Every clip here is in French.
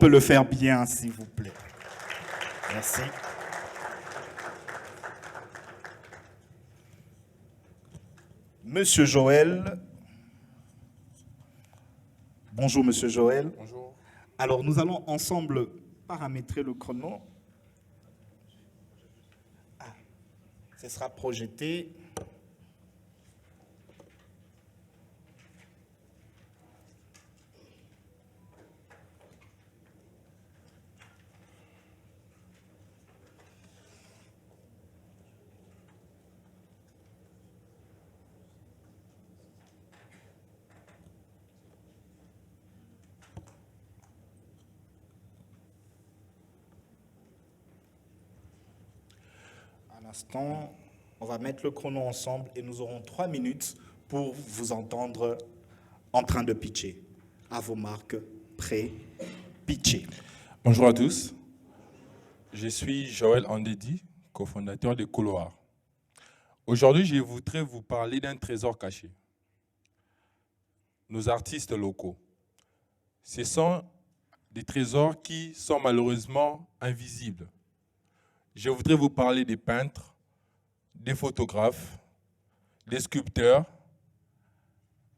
peut le faire bien, s'il vous plaît. Merci. Monsieur Joël. Bonjour, Monsieur Joël. Bonjour. Alors, nous allons ensemble paramétrer le chrono. Ce sera projeté. Un instant, on va mettre le chrono ensemble et nous aurons 3 minutes pour vous entendre en train de pitcher. À vos marques, prêts, pitcher. Bonjour à tous. Je suis Joël Andedi, cofondateur de Coloar. Aujourd'hui, je voudrais vous parler d'un trésor caché. Nos artistes locaux. Ce sont des trésors qui sont malheureusement invisibles. Je voudrais vous parler des peintres, des photographes, des sculpteurs,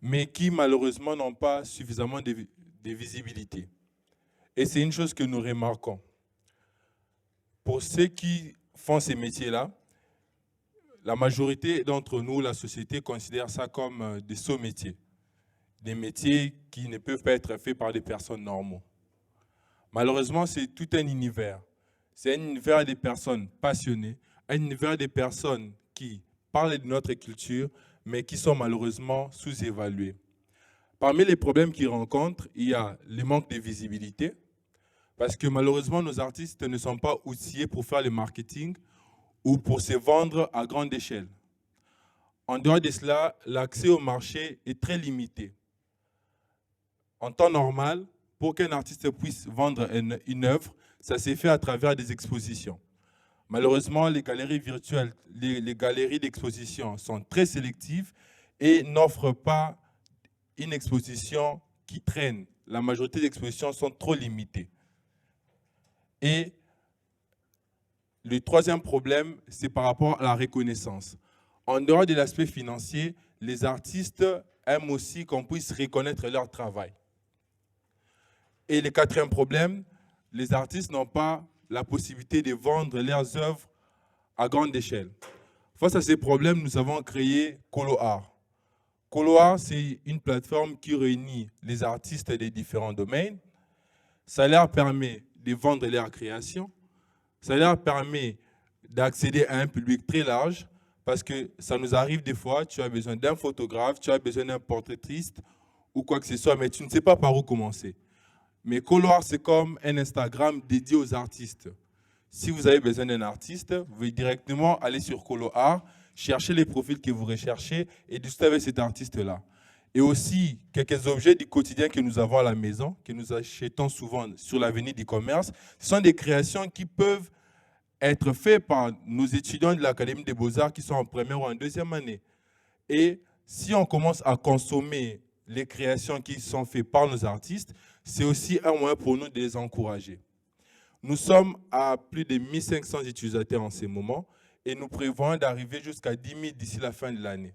mais qui malheureusement n'ont pas suffisamment de visibilité. Et c'est une chose que nous remarquons. Pour ceux qui font ces métiers-là, la majorité d'entre nous, la société, considère ça comme des sots métiers. Des métiers qui ne peuvent pas être faits par des personnes normales. Malheureusement, c'est tout un univers. C'est un univers des personnes passionnées, un univers des personnes qui parlent de notre culture, mais qui sont malheureusement sous-évaluées. Parmi les problèmes qu'ils rencontrent, il y a le manque de visibilité, parce que malheureusement, nos artistes ne sont pas outillés pour faire le marketing ou pour se vendre à grande échelle. En dehors de cela, l'accès au marché est très limité. En temps normal, pour qu'un artiste puisse vendre une œuvre, ça s'est fait à travers des expositions. Malheureusement, les galeries virtuelles, les galeries d'exposition sont très sélectives et n'offrent pas une exposition qui traîne. La majorité des expositions sont trop limitées. Et le troisième problème, c'est par rapport à la reconnaissance. En dehors de l'aspect financier, les artistes aiment aussi qu'on puisse reconnaître leur travail. Et le quatrième problème, les artistes n'ont pas la possibilité de vendre leurs œuvres à grande échelle. Face à ces problèmes, nous avons créé Coloar. Coloar, c'est une plateforme qui réunit les artistes des différents domaines. Ça leur permet de vendre leurs créations. Ça leur permet d'accéder à un public très large parce que ça nous arrive des fois, tu as besoin d'un photographe, tu as besoin d'un portraitiste ou quoi que ce soit, mais tu ne sais pas par où commencer. Mais Coloar, c'est comme un Instagram dédié aux artistes. Si vous avez besoin d'un artiste, vous pouvez directement aller sur Coloar, chercher les profils que vous recherchez et discuter avec cet artiste-là. Et aussi, quelques objets du quotidien que nous avons à la maison, que nous achetons souvent sur l'avenue du commerce, ce sont des créations qui peuvent être faites par nos étudiants de l'Académie des Beaux-Arts qui sont en première ou en deuxième année. Et si on commence à consommer les créations qui sont faites par nos artistes, c'est aussi un moyen pour nous de les encourager. Nous sommes à plus de 1500 utilisateurs en ce moment et nous prévoyons d'arriver jusqu'à 10 000 d'ici la fin de l'année.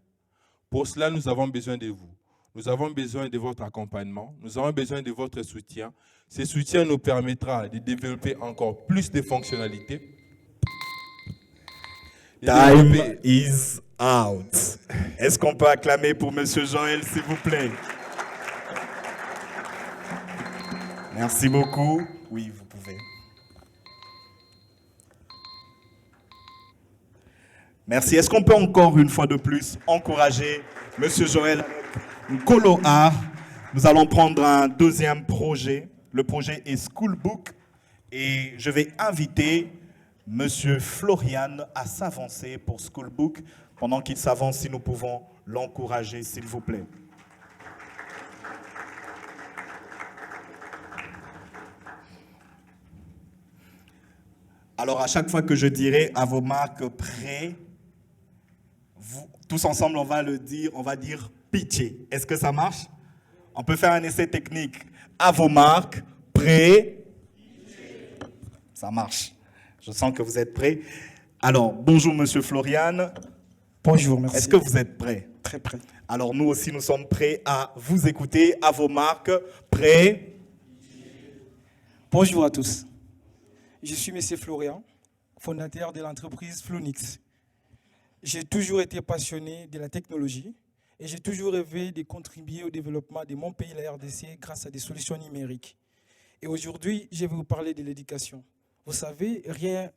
Pour cela, nous avons besoin de vous. Nous avons besoin de votre accompagnement. Nous avons besoin de votre soutien. Ce soutien nous permettra de développer encore plus de fonctionnalités. Time is out. Est-ce qu'on peut acclamer pour Monsieur Joël, s'il vous plaît? Merci beaucoup. Oui, vous pouvez. Merci. Est-ce qu'on peut encore une fois de plus encourager Monsieur Joël avec Coloar? Nous allons prendre un deuxième projet. Le projet est Schoolbook et je vais inviter Monsieur Florian à s'avancer pour Schoolbook. Pendant qu'il s'avance, si nous pouvons l'encourager, s'il vous plaît. Alors, à chaque fois que je dirai à vos marques prêts, tous ensemble, on va le dire, on va dire pitcher. Est-ce que ça marche? On peut faire un essai technique. À vos marques, prêts, Ça marche. Je sens que vous êtes prêts. Alors, bonjour Monsieur Florian. Bonjour, merci. Est-ce que vous êtes prêts? Très prêt. Alors, nous aussi, nous sommes prêts à vous écouter, à vos marques. Prêts? Bonjour à tous. Je suis M. Florian, fondateur de l'entreprise Flonix. J'ai toujours été passionné de la technologie et j'ai toujours rêvé de contribuer au développement de mon pays, la RDC, grâce à des solutions numériques. Et aujourd'hui, je vais vous parler de l'éducation. Vous savez, il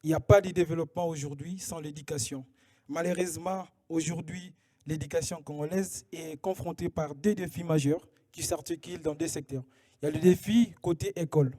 n'y a pas de développement aujourd'hui sans l'éducation. Malheureusement, aujourd'hui, l'éducation congolaise est confrontée par deux défis majeurs qui s'articulent dans deux secteurs. Il y a le défi côté école.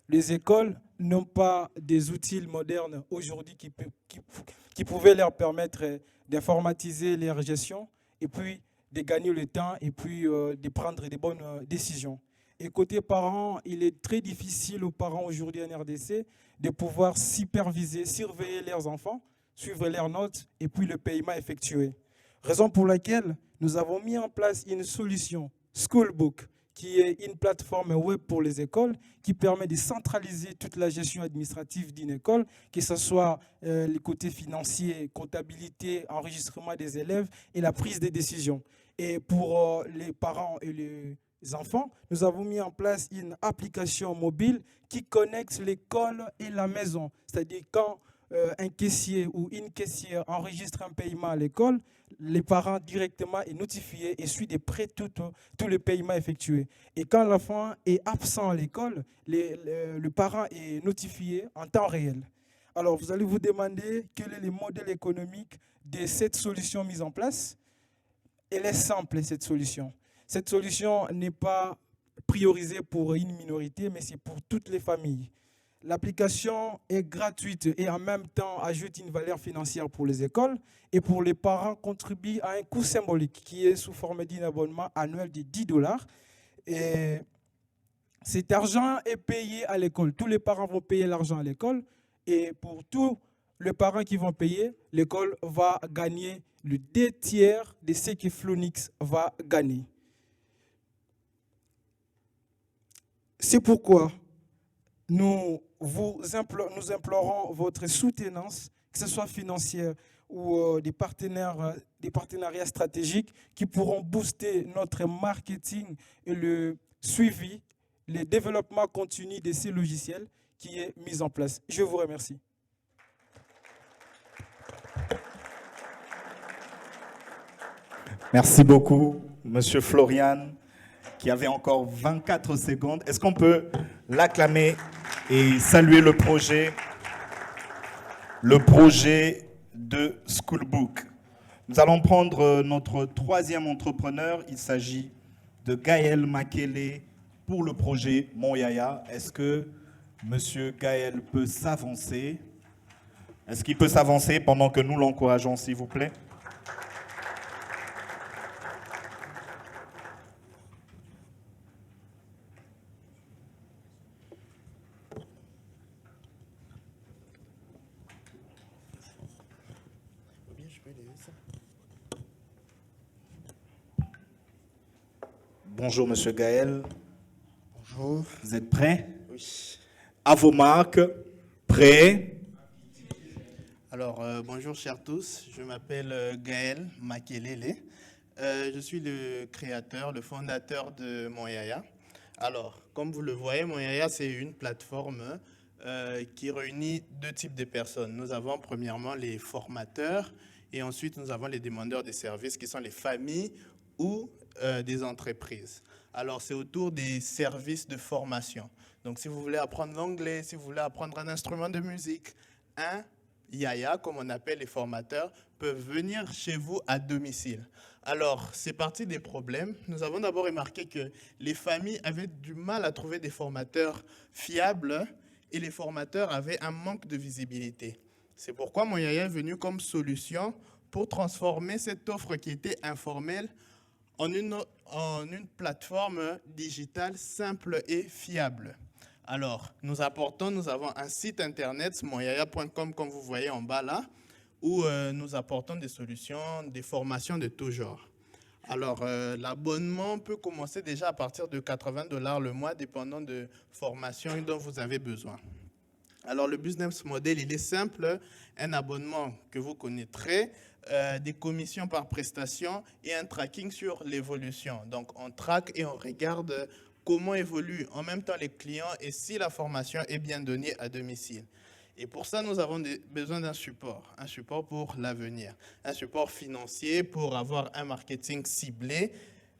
Les écoles n'ont pas des outils modernes aujourd'hui qui pouvaient leur permettre d'informatiser leur gestion et puis de gagner le temps et puis de prendre des bonnes décisions. Et côté parents, il est très difficile aux parents aujourd'hui en RDC de pouvoir superviser, surveiller leurs enfants, suivre leurs notes et puis le paiement effectué. Raison pour laquelle nous avons mis en place une solution, Schoolbook, qui est une plateforme web pour les écoles qui permet de centraliser toute la gestion administrative d'une école, que ce soit le côté financier, comptabilité, enregistrement des élèves et la prise des décisions. Et pour les parents et les enfants, nous avons mis en place une application mobile qui connecte l'école et la maison. C'est-à-dire quand un caissier ou une caissière enregistre un paiement à l'école, les parents directement est notifié et suit de près tout le paiement effectué. Et quand l'enfant est absent à l'école, le parent est notifié en temps réel. Alors vous allez vous demander quel est le modèle économique de cette solution mise en place. Elle est simple, cette solution. Cette solution n'est pas priorisée pour une minorité, mais c'est pour toutes les familles. L'application est gratuite et en même temps ajoute une valeur financière pour les écoles et pour les parents contribue à un coût symbolique qui est sous forme d'un abonnement annuel de 10 $. Et cet argent est payé à l'école. Tous les parents vont payer l'argent à l'école et pour tous les parents qui vont payer, l'école va gagner le 2/3 de ce que Flonix va gagner. C'est pourquoi nous implorons votre soutenance, que ce soit financière ou des partenariats stratégiques qui pourront booster notre marketing et le suivi, le développement continu de ces logiciels qui est mis en place. Je vous remercie. Merci beaucoup, Monsieur Florian, qui avait encore 24 secondes. Est-ce qu'on peut l'acclamer et saluer le projet de Schoolbook? Nous allons prendre notre troisième entrepreneur. Il s'agit de Gaël Makele pour le projet Mon Yaya. Est-ce que Monsieur Gaël peut s'avancer? Est-ce qu'il peut s'avancer pendant que nous l'encourageons, s'il vous plaît? Bonjour, Monsieur Gaël. Bonjour. Vous êtes prêts? Oui. À vos marques. Prêts? Alors, bonjour chers tous. Je m'appelle Gaël Makelele. Je suis le créateur, le fondateur de Mon Yaya. Alors, comme vous le voyez, Mon Yaya, c'est une plateforme qui réunit deux types de personnes. Nous avons premièrement les formateurs et ensuite nous avons les demandeurs de services qui sont les familles ou des entreprises. Alors, c'est autour des services de formation. Donc, si vous voulez apprendre l'anglais, si vous voulez apprendre un instrument de musique, un yaya, comme on appelle les formateurs, peuvent venir chez vous à domicile. Alors, c'est parti des problèmes. Nous avons d'abord remarqué que les familles avaient du mal à trouver des formateurs fiables et les formateurs avaient un manque de visibilité. C'est pourquoi Mon Yaya est venu comme solution pour transformer cette offre qui était informelle en une plateforme digitale simple et fiable. Alors, nous avons un site internet, monyaya.com, comme vous voyez en bas là, où nous apportons des solutions, des formations de tout genre. Alors, l'abonnement peut commencer déjà à partir de 80 $ le mois, dépendant de formation dont vous avez besoin. Alors, le business model, il est simple. Un abonnement que vous connaîtrez, des commissions par prestation et un tracking sur l'évolution. Donc, on traque et on regarde comment évoluent en même temps les clients et si la formation est bien donnée à domicile. Et pour ça, nous avons besoin d'un support pour l'avenir, un support financier pour avoir un marketing ciblé,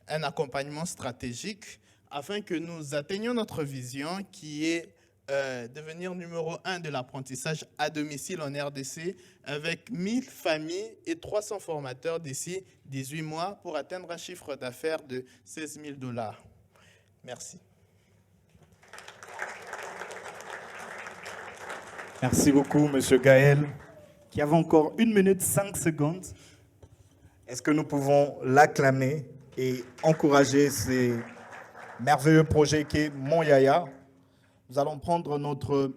un accompagnement stratégique, afin que nous atteignions notre vision qui est devenir numéro 1 de l'apprentissage à domicile en RDC avec 1000 familles et 300 formateurs d'ici 18 mois pour atteindre un chiffre d'affaires de 16 000 $. Merci. Merci beaucoup, Monsieur Gaël, qui avait encore 1 minute 5 secondes. Est-ce que nous pouvons l'acclamer et encourager ces merveilleux projets qu'est Mon Yaya? Nous allons prendre notre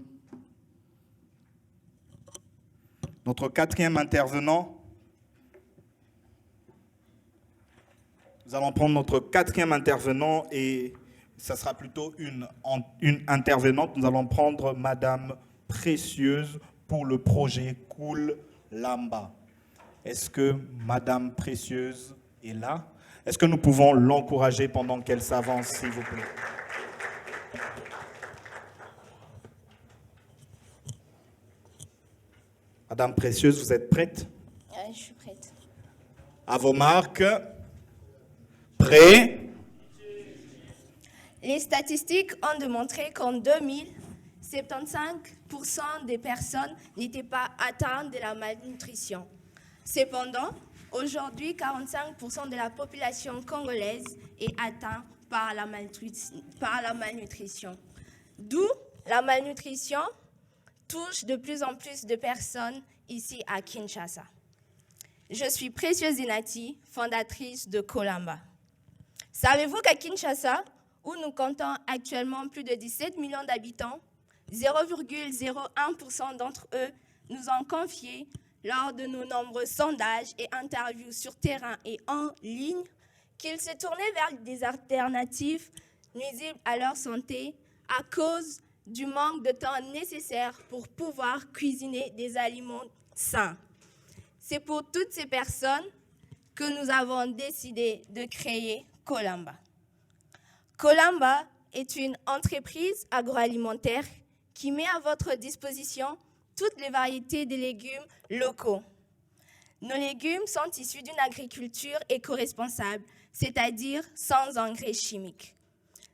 quatrième intervenant. Nous allons prendre notre quatrième intervenant et ça sera plutôt une intervenante. Nous allons prendre Madame Précieuse pour le projet Cool Lamba. Est-ce que Madame Précieuse est là? Est-ce que nous pouvons l'encourager pendant qu'elle s'avance, s'il vous plaît? Madame Précieuse, vous êtes prête? Je suis prête. À vos marques. Prêt? Les statistiques ont démontré qu'en 2000, 75% des personnes n'étaient pas atteintes de la malnutrition. Cependant, aujourd'hui, 45% de la population congolaise est atteinte par la malnutrition. D'où la malnutrition touche de plus en plus de personnes ici à Kinshasa. Je suis Précieuse Inati, fondatrice de Kolamba. Savez-vous qu'à Kinshasa, où nous comptons actuellement plus de 17 millions d'habitants, 0,01% d'entre eux nous ont confié lors de nos nombreux sondages et interviews sur terrain et en ligne qu'ils se tournaient vers des alternatives nuisibles à leur santé à cause du manque de temps nécessaire pour pouvoir cuisiner des aliments sains. C'est pour toutes ces personnes que nous avons décidé de créer Kolamba. Kolamba est une entreprise agroalimentaire qui met à votre disposition toutes les variétés de légumes locaux. Nos légumes sont issus d'une agriculture éco-responsable, c'est-à-dire sans engrais chimiques.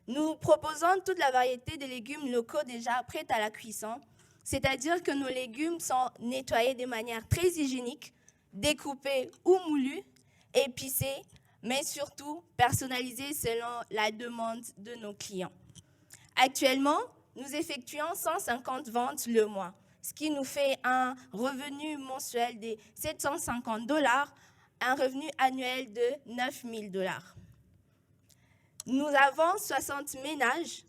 Nous proposons toute la variété de légumes locaux déjà prêts à la cuisson, c'est-à-dire que nos légumes sont nettoyés de manière très hygiénique, découpés ou moulus, épicés, mais surtout personnalisés selon la demande de nos clients. Actuellement, nous effectuons 150 ventes le mois, ce qui nous fait un revenu mensuel de $750, un revenu annuel de $9 000. Nous avons 60 ménages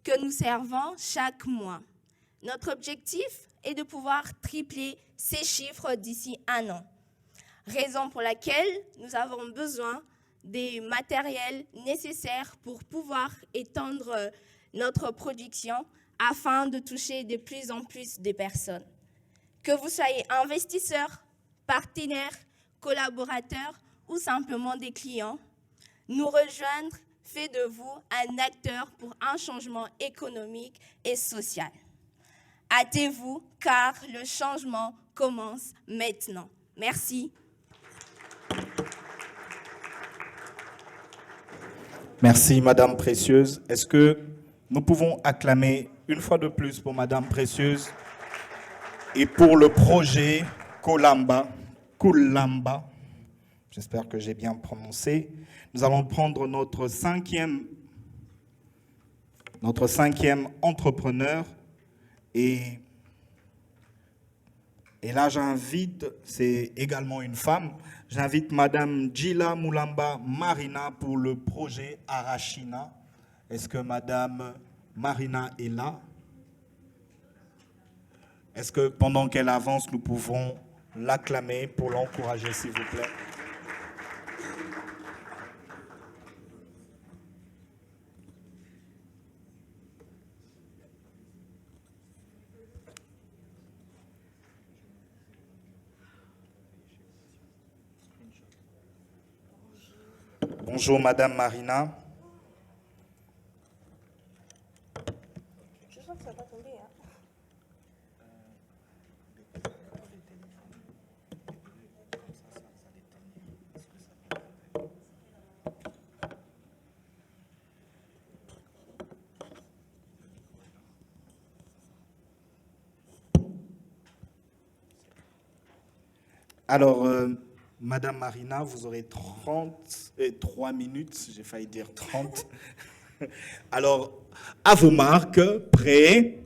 que nous servons chaque mois. Notre objectif est de pouvoir tripler ces chiffres d'ici 1 an. Raison pour laquelle nous avons besoin des matériels nécessaires pour pouvoir étendre notre production afin de toucher de plus en plus de personnes. Que vous soyez investisseurs, partenaires, collaborateurs ou simplement des clients, nous rejoindre fait de vous un acteur pour un changement économique et social. Hâtez-vous car le changement commence maintenant. Merci. Merci, Madame Précieuse. Est-ce que nous pouvons acclamer une fois de plus pour Madame Précieuse et pour le projet Kolamba, j'espère que j'ai bien prononcé. Nous allons prendre notre cinquième entrepreneur et là j'invite, c'est également une femme, j'invite Madame Djila Moulamba Marina pour le projet Arachina. Est-ce que Madame Marina est là? Est-ce que pendant qu'elle avance, nous pouvons l'acclamer pour l'encourager, s'il vous plaît? Bonjour, Madame Marina. Je sens que ça va tomber. Hein. Alors, Madame Marina, vous aurez 3 minutes, j'ai failli dire 30. Alors, à vos marques, prêts?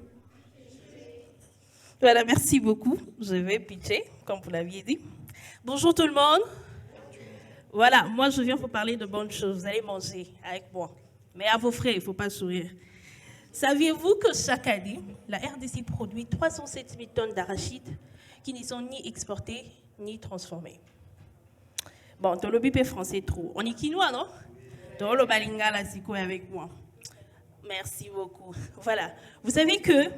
Voilà, merci beaucoup. Je vais pitcher, comme vous l'aviez dit. Bonjour tout le monde. Voilà, moi je viens vous parler de bonnes choses. Vous allez manger avec moi. Mais à vos frais, il ne faut pas sourire. Saviez-vous que chaque année, la RDC produit 307 000 tonnes d'arachides qui ne sont ni exportées ni transformées? Bon, dans le BP français, trop. On est quinois, non? Dans le balinga, la ziko est avec moi. Merci beaucoup. Voilà. Vous savez que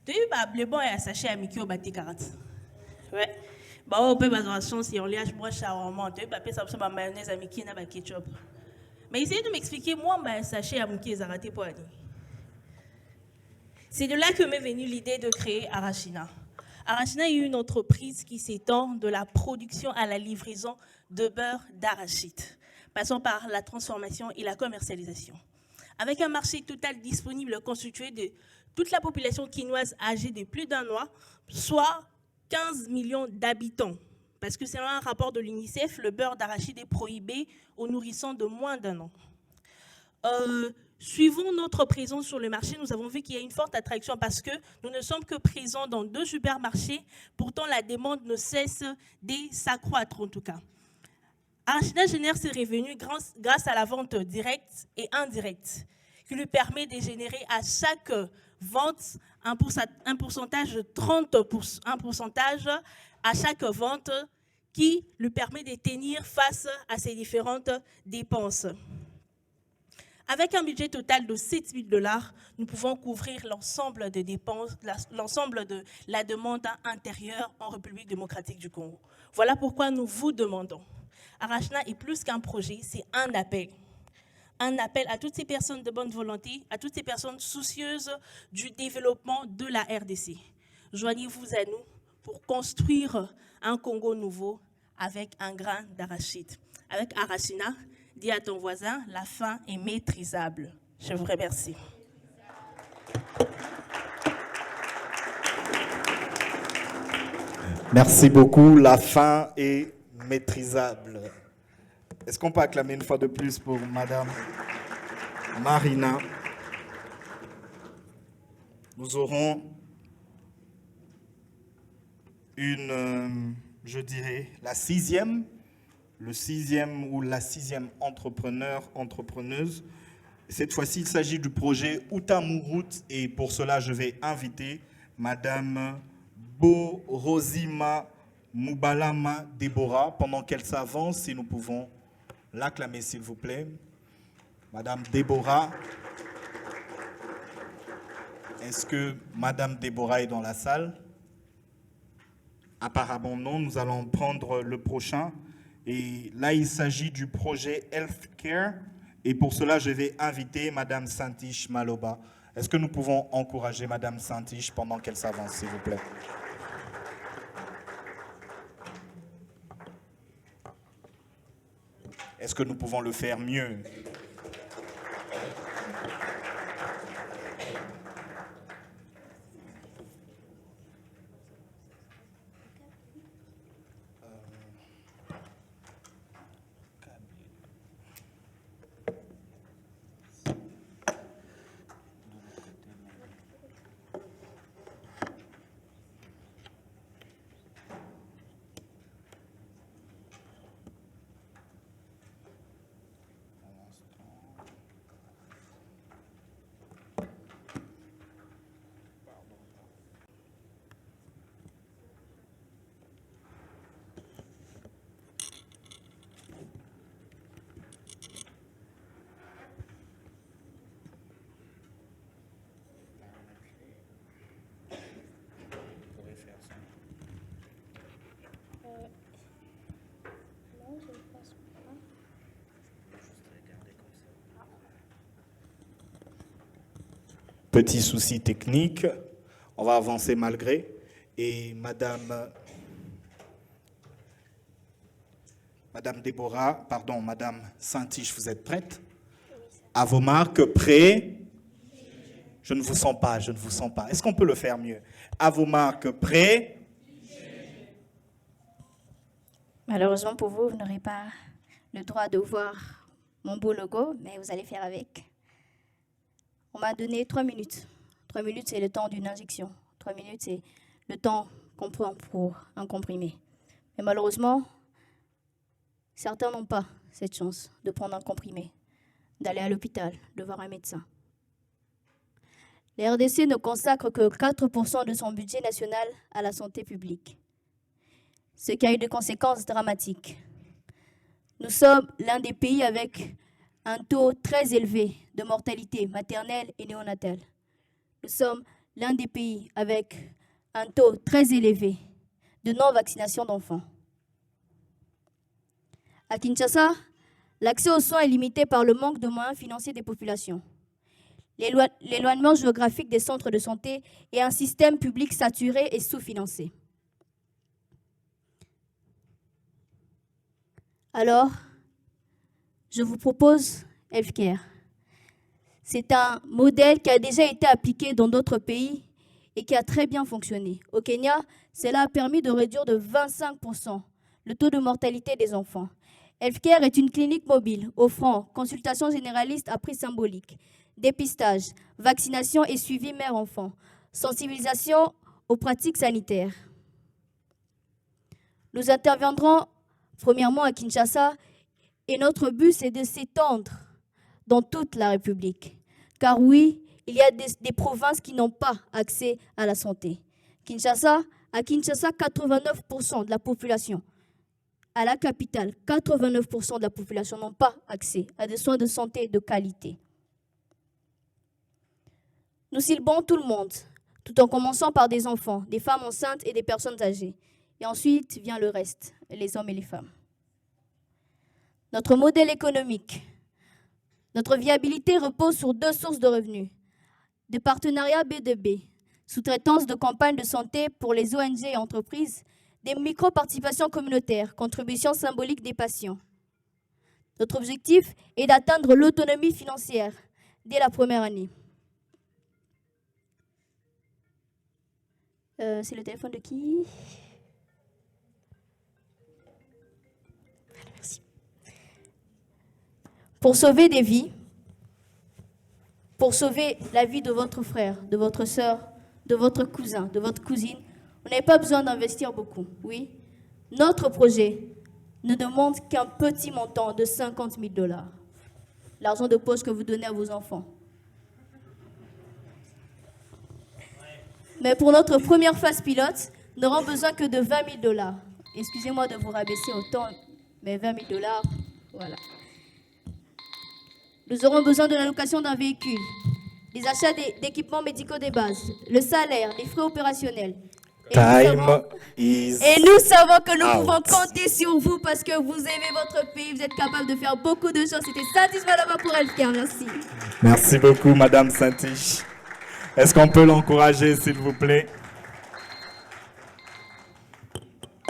le bon est à sachet à Miki au bâti 40. Ouais. Bah, on peut avoir la chance si on lâche moi charmant. Tu peux ça ma mayonnaise à Miki et ketchup. Mais essayez de m'expliquer, moi, un sachet à Miki, ils raté pour Annie. C'est de là que m'est venue l'idée de créer Arachina. Arachina est une entreprise qui s'étend de la production à la livraison de beurre d'arachide, passant par la transformation et la commercialisation. Avec un marché total disponible constitué de toute la population quinoise âgée de plus d'un an, soit 15 millions d'habitants. Parce que selon un rapport de l'UNICEF, le beurre d'arachide est prohibé aux nourrissons de moins d'un an. Suivant notre présence sur le marché, nous avons vu qu'il y a une forte attraction parce que nous ne sommes que présents dans 2 supermarchés. Pourtant, la demande ne cesse de s'accroître en tout cas. Arachina génère ses revenus grâce à la vente directe et indirecte, qui lui permet de générer à chaque vente un pourcentage de 30%, un pourcentage à chaque vente qui lui permet de tenir face à ses différentes dépenses. Avec un budget total de 7 000 $, nous pouvons couvrir l'ensemble des dépenses, l'ensemble de la demande intérieure en République démocratique du Congo. Voilà pourquoi nous vous demandons. Arachina est plus qu'un projet, c'est un appel. Un appel à toutes ces personnes de bonne volonté, à toutes ces personnes soucieuses du développement de la RDC. Joignez-vous à nous pour construire un Congo nouveau avec un grain d'arachide. Avec Arachina, dis à ton voisin, la faim est maîtrisable. Je vous remercie. Merci beaucoup. La faim est maîtrisable. Est-ce qu'on peut acclamer une fois de plus pour Madame Marina? Nous aurons je dirais, le sixième ou la sixième entrepreneuse. Cette fois-ci, il s'agit du projet Outamourout et pour cela, je vais inviter Madame Borosima Moubalama Déborah. Pendant qu'elle s'avance, si nous pouvons l'acclamer, s'il vous plaît. Madame Déborah. Est-ce que Madame Déborah est dans la salle? Apparemment non. Nous allons prendre le prochain. Et là, il s'agit du projet Healthcare. Et pour cela, je vais inviter Madame Santiche Maloba. Est-ce que nous pouvons encourager Madame Santiche pendant qu'elle s'avance, s'il vous plaît? Est-ce que nous pouvons le faire mieux? Petit souci technique. On va avancer malgré. Et Madame Déborah, pardon, Madame Saint-Tiche, vous êtes prête? À vos marques, prêts? Je ne vous sens pas, je ne vous sens pas. Est-ce qu'on peut le faire mieux? À vos marques, prêts? Malheureusement pour vous, vous n'aurez pas le droit de voir mon beau logo, mais vous allez faire avec. On m'a donné 3 minutes. 3 minutes, c'est le temps d'une injection. 3 minutes, c'est le temps qu'on prend pour un comprimé. Mais malheureusement, certains n'ont pas cette chance de prendre un comprimé, d'aller à l'hôpital, de voir un médecin. La RDC ne consacre que 4% de son budget national à la santé publique, ce qui a eu des conséquences dramatiques. Nous sommes l'un des pays avec un taux très élevé de mortalité maternelle et néonatale. Nous sommes l'un des pays avec un taux très élevé de non-vaccination d'enfants. À Kinshasa, l'accès aux soins est limité par le manque de moyens financiers des populations, l'éloignement géographique des centres de santé et un système public saturé et sous-financé. Alors, je vous propose Healthcare. C'est un modèle qui a déjà été appliqué dans d'autres pays et qui a très bien fonctionné. Au Kenya, cela a permis de réduire de 25% le taux de mortalité des enfants. Healthcare est une clinique mobile offrant consultation généraliste à prix symbolique, dépistage, vaccination et suivi mère-enfant, sensibilisation aux pratiques sanitaires. Nous interviendrons premièrement à Kinshasa et notre but c'est de s'étendre dans toute la République. Car oui, il y a des provinces qui n'ont pas accès à la santé. À Kinshasa, 89% de la population, à la capitale, 89% de la population n'ont pas accès à des soins de santé de qualité. Nous ciblons tout le monde, tout en commençant par des enfants, des femmes enceintes et des personnes âgées. Et ensuite vient le reste, les hommes et les femmes. Notre modèle économique, notre viabilité repose sur 2 sources de revenus. Des partenariats B2B, sous-traitance de campagnes de santé pour les ONG et entreprises, des micro-participations communautaires, contributions symboliques des patients. Notre objectif est d'atteindre l'autonomie financière dès la première année. C'est le téléphone de qui? Merci. Pour sauver des vies, pour sauver la vie de votre frère, de votre sœur, de votre cousin, de votre cousine, vous n'avez pas besoin d'investir beaucoup. Oui, notre projet ne demande qu'un petit montant de 50 000 $. L'argent de poche que vous donnez à vos enfants. Mais pour notre première phase pilote, nous n'aurons besoin que de 20 000 $. Excusez-moi de vous rabaisser autant, mais 20 000 $, voilà. Nous aurons besoin de l'allocation d'un véhicule, des achats d'équipements médicaux de base, le salaire, les frais opérationnels. Et nous savons que nous pouvons compter sur vous parce que vous aimez votre pays, vous êtes capable de faire beaucoup de choses. C'était Saint-Tiche Malaba pour Healthcare. Merci. Merci beaucoup, Madame Saint-Tiche. Est-ce qu'on peut l'encourager, s'il vous plaît?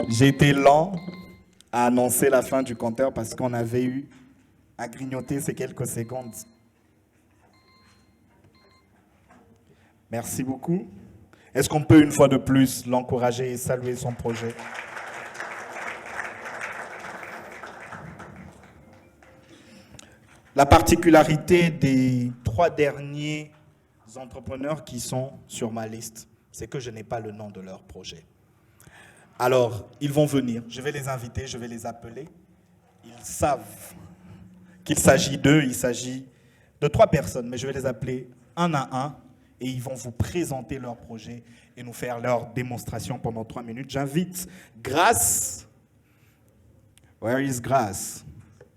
J'ai été lent à annoncer la fin du compteur parce qu'on avait eu à grignoter ces quelques secondes. Merci beaucoup. Est-ce qu'on peut une fois de plus l'encourager et saluer son projet? La particularité des 3 derniers entrepreneurs qui sont sur ma liste, c'est que je n'ai pas le nom de leur projet. Alors, ils vont venir, je vais les inviter, je vais les appeler. Ils savent qu'il s'agit d'eux, il s'agit de 3 personnes, mais je vais les appeler un à un et ils vont vous présenter leur projet et nous faire leur démonstration pendant 3 minutes. J'invite Grace. Where is Grace?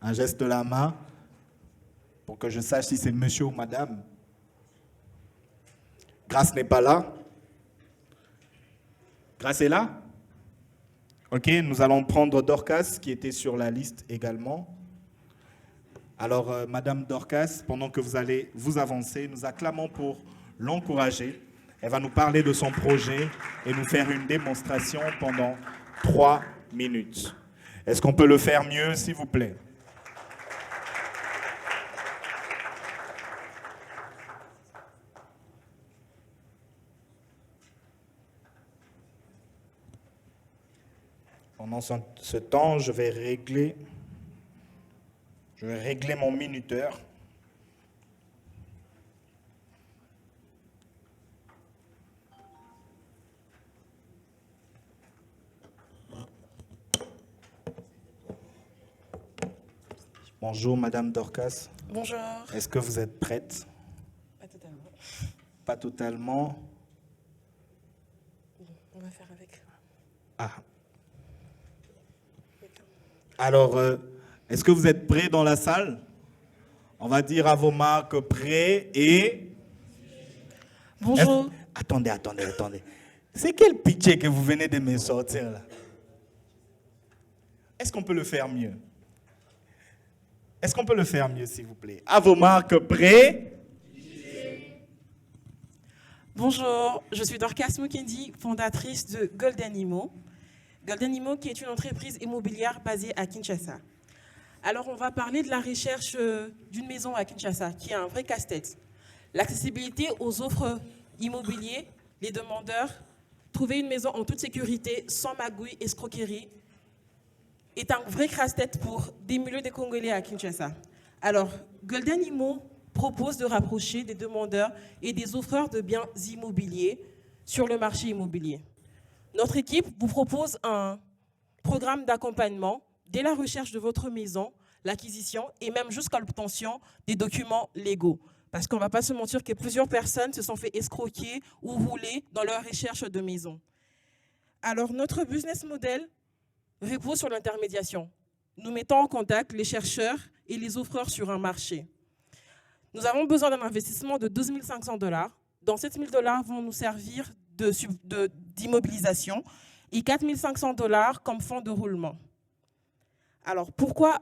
Un geste de la main pour que je sache si c'est monsieur ou madame. Grace n'est pas là. Grace est là? Ok, nous allons prendre Dorcas qui était sur la liste également. Alors, Madame Dorcas, pendant que vous allez vous avancer, nous acclamons pour l'encourager. Elle va nous parler de son projet et nous faire une démonstration pendant 3 minutes. Est-ce qu'on peut le faire mieux, s'il vous plaît? Pendant ce temps, je vais régler mon minuteur. Bonjour, Madame Dorcas. Bonjour. Est-ce que vous êtes prête? Pas totalement. Pas totalement. On va faire avec. Ah. Alors, est-ce que vous êtes prêts dans la salle? On va dire à vos marques prêts et... Bonjour. Attendez. C'est quel pitié que vous venez de me sortir là? Est-ce qu'on peut le faire mieux? Est-ce qu'on peut le faire mieux, s'il vous plaît? À vos marques prêts. Bonjour, je suis Dorcas Mukendi, fondatrice de Golden Immo. Golden Immo qui est une entreprise immobilière basée à Kinshasa. Alors on va parler de la recherche d'une maison à Kinshasa qui est un vrai casse-tête. L'accessibilité aux offres immobilières, les demandeurs, trouver une maison en toute sécurité, sans magouille, escroquerie, est un vrai casse-tête pour des milliers de Congolais à Kinshasa. Alors, Golden Immo propose de rapprocher des demandeurs et des offreurs de biens immobiliers sur le marché immobilier. Notre équipe vous propose un programme d'accompagnement dès la recherche de votre maison, l'acquisition et même jusqu'à l'obtention des documents légaux. Parce qu'on ne va pas se mentir que plusieurs personnes se sont fait escroquer ou rouler dans leur recherche de maison. Alors, notre business model repose sur l'intermédiation. Nous mettons en contact les chercheurs et les offreurs sur un marché. Nous avons besoin d'un investissement de 12 500 $, dont 7 000 $ vont nous servir d'immobilisation et 4 500 $ comme fonds de roulement. Alors, pourquoi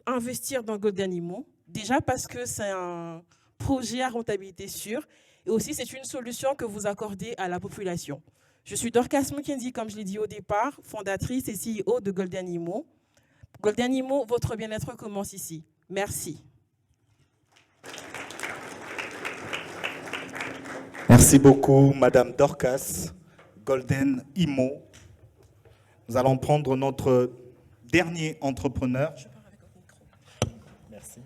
investir dans Golden Immo? Déjà parce que c'est un projet à rentabilité sûre et aussi c'est une solution que vous accordez à la population. Je suis Dorcas Mukendi, comme je l'ai dit au départ, fondatrice et CEO de Golden Immo. Golden Immo, votre bien-être commence ici. Merci. Merci beaucoup, Madame Dorcas. Golden Immo. Nous allons prendre notre dernier entrepreneur. Merci.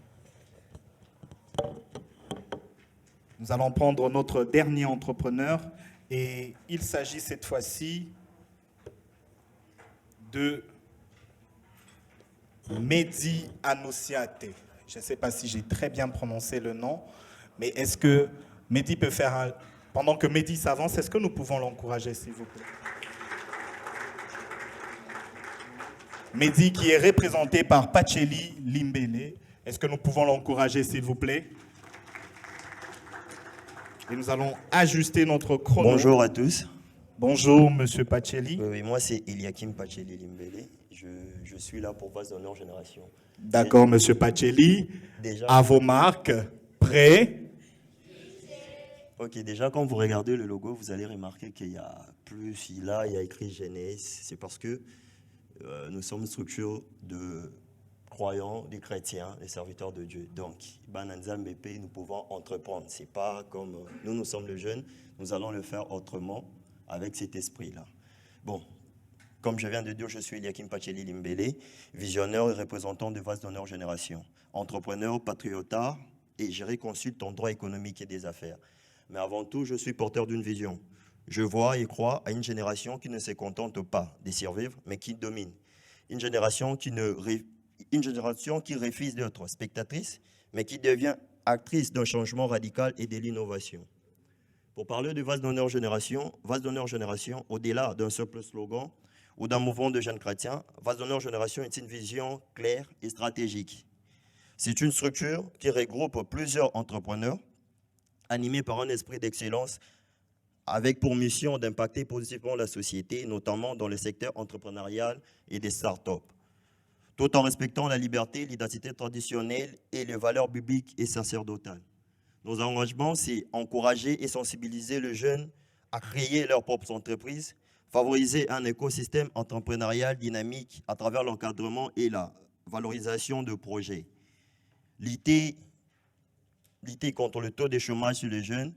Nous allons prendre notre dernier entrepreneur et il s'agit cette fois-ci de Mehdi Anosiate. Je ne sais pas si j'ai très bien prononcé le nom, mais est-ce que Mehdi peut faire un... Pendant que Mehdi s'avance, est-ce que nous pouvons l'encourager, s'il vous plaît? Mehdi qui est représenté par Pacheli Limbele. Est-ce que nous pouvons l'encourager, s'il vous plaît? Et nous allons ajuster notre chrono. Bonjour à tous. Bonjour, Monsieur Pacheli. Oui, moi c'est Eliakim Pacheli Limbele. Je suis là pour Vase d'honneur génération. D'accord, Monsieur Pacheli. Déjà, À vos marques. Prêts? ok, déjà quand vous regardez le logo, vous allez remarquer qu'il y a plus, il y a écrit Genèse. C'est parce que nous sommes une structure de croyants, des chrétiens, des serviteurs de Dieu. Donc, Bananza Mbépé, nous pouvons entreprendre. C'est pas comme nous sommes les jeunes, nous allons le faire autrement avec cet esprit-là. Bon, comme je viens de dire, je suis Eliakim Pacheli Limbele, visionnaire et représentant de Vase d'honneur génération, entrepreneur, patriotard et je consulte en droit économique et des affaires. Mais avant tout, je suis porteur d'une vision. Je vois et crois à une génération qui ne se contente pas de survivre, mais qui domine. Une génération qui refuse d'être spectatrice, mais qui devient actrice d'un changement radical et de l'innovation. Pour parler de Vase d'honneur génération, au-delà d'un simple slogan ou d'un mouvement de jeunes chrétiens, Vase d'honneur génération est une vision claire et stratégique. C'est une structure qui regroupe plusieurs entrepreneurs animés par un esprit d'excellence avec pour mission d'impacter positivement la société, notamment dans le secteur entrepreneurial et des startups, tout en respectant la liberté, l'identité traditionnelle et les valeurs bibliques et sacerdotales. Nos engagements, c'est encourager et sensibiliser les jeunes à créer leurs propres entreprises, favoriser un écosystème entrepreneurial dynamique à travers l'encadrement et la valorisation de projets, lutter contre le taux de chômage sur les jeunes,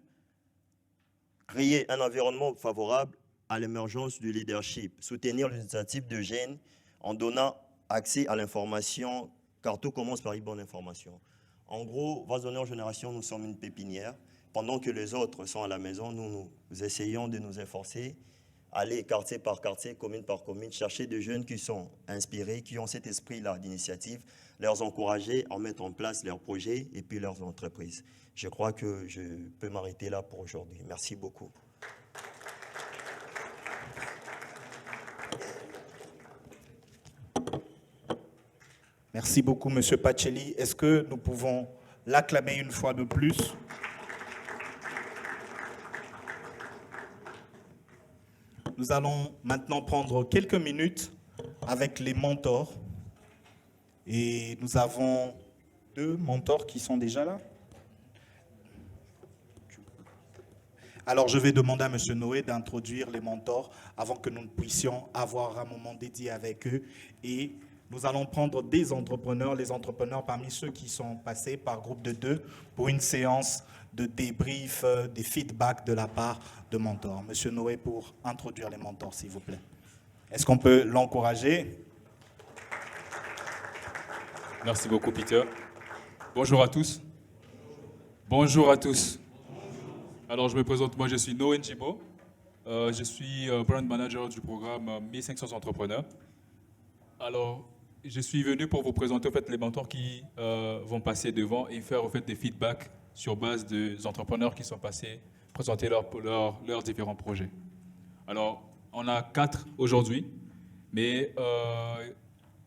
créer un environnement favorable à l'émergence du leadership, soutenir les initiatives de jeunes en donnant accès à l'information, car tout commence par une bonne information. En gros, Vase d'honneur génération, nous sommes une pépinière. Pendant que les autres sont à la maison, nous essayons de nous efforcer, aller quartier par quartier, commune par commune, chercher des jeunes qui sont inspirés, qui ont cet esprit-là d'initiative, les encourager à mettre en place leurs projets et puis leurs entreprises. Je crois que je peux m'arrêter là pour aujourd'hui. Merci beaucoup. Merci beaucoup, Monsieur Pacelli. Est-ce que nous pouvons l'acclamer une fois de plus? Nous allons maintenant prendre quelques minutes avec les mentors. Et nous avons 2 mentors qui sont déjà là. Alors, je vais demander à Monsieur Noé d'introduire les mentors avant que nous puissions avoir un moment dédié avec eux. Et nous allons prendre des entrepreneurs, les entrepreneurs parmi ceux qui sont passés par groupe de 2 pour une séance de débrief, des feedbacks de la part de mentors. Monsieur Noé, pour introduire les mentors, s'il vous plaît. Est-ce qu'on peut l'encourager? Merci beaucoup, Peter. Bonjour à tous. Bonjour à tous. Alors, je me présente, moi je suis Noé Njibo. Je suis brand manager du programme 1500 entrepreneurs. Alors, je suis venu pour vous présenter en fait, les mentors qui vont passer devant et faire en fait, des feedbacks sur base des entrepreneurs qui sont passés, présenter leurs différents projets. Alors, on a 4 aujourd'hui, mais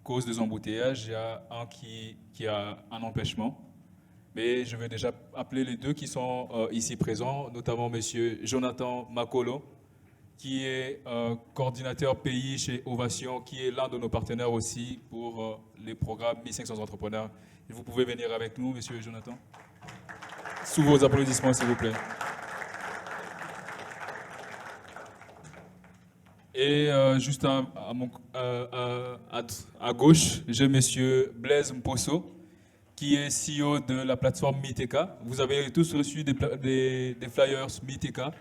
cause des embouteillages, il y a un qui a un empêchement. Mais je vais déjà appeler les 2 qui sont ici présents, notamment M. Jonathan Makolo, qui est coordinateur pays chez Ovation, qui est l'un de nos partenaires aussi pour les programmes 1500 entrepreneurs. Et vous pouvez venir avec nous, M. Jonathan. Sous vos applaudissements, s'il vous plaît. Et juste à gauche, j'ai M. Blaise Mposso, qui est CEO de la plateforme Miteka. Vous avez tous reçu des flyers Miteka.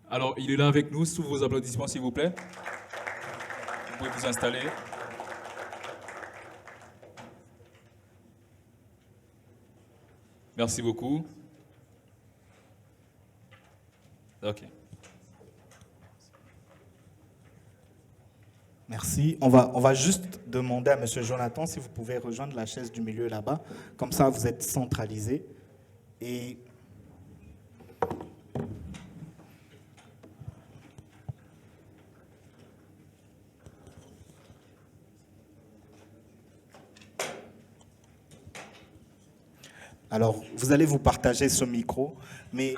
Alors, il est là avec nous, sous vos applaudissements, s'il vous plaît. Vous pouvez vous installer. Merci beaucoup. OK. Merci. On va juste demander à M. Jonathan si vous pouvez rejoindre la chaise du milieu là-bas. Comme ça, vous êtes centralisé. Et alors, vous allez vous partager ce micro, mais